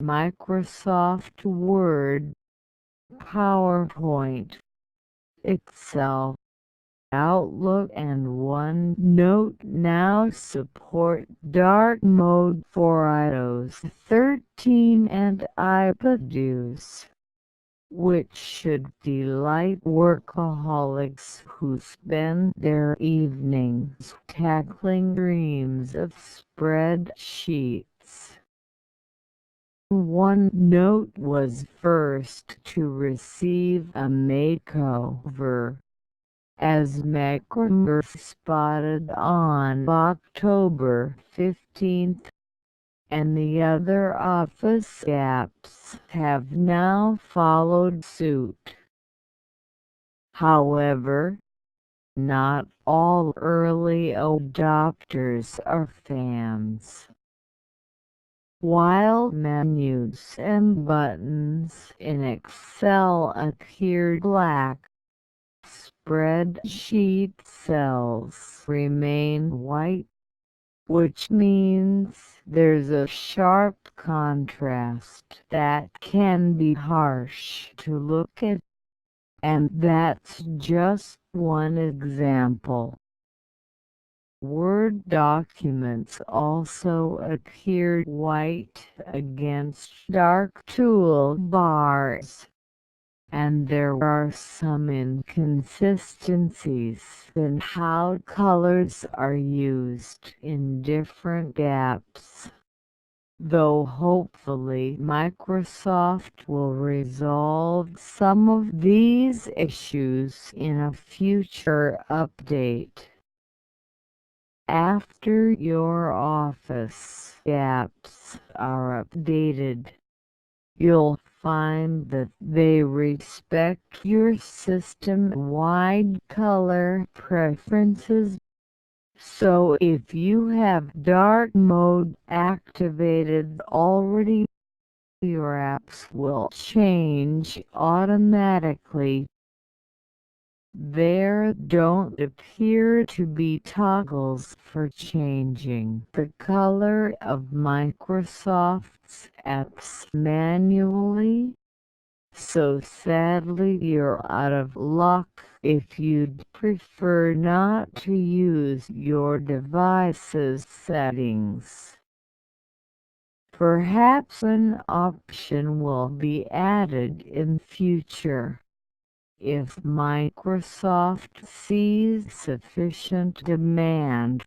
Microsoft Word, PowerPoint, Excel, Outlook and OneNote now support dark mode for iOS 13 and iPadOS, which should delight workaholics who spend their evenings tackling reams of spreadsheets. OneNote was first to receive a makeover, as McCormick spotted on October 15, and the other Office apps have now followed suit. However, not all early adopters are fans. While menus and buttons in Excel appear black, spreadsheet cells remain white, which means there's a sharp contrast that can be harsh to look at, and that's just one example. Word documents also appear white against dark toolbars, and there are some inconsistencies in how colors are used in different apps, though hopefully Microsoft will resolve some of these issues in a future update. After your Office apps are updated, you'll find that they respect your system-wide color preferences. So if you have dark mode activated already, your apps will change automatically. There don't appear to be toggles for changing the color of Microsoft's apps manually, so sadly you're out of luck if you'd prefer not to use your device's settings. Perhaps an option will be added in future if Microsoft sees sufficient demand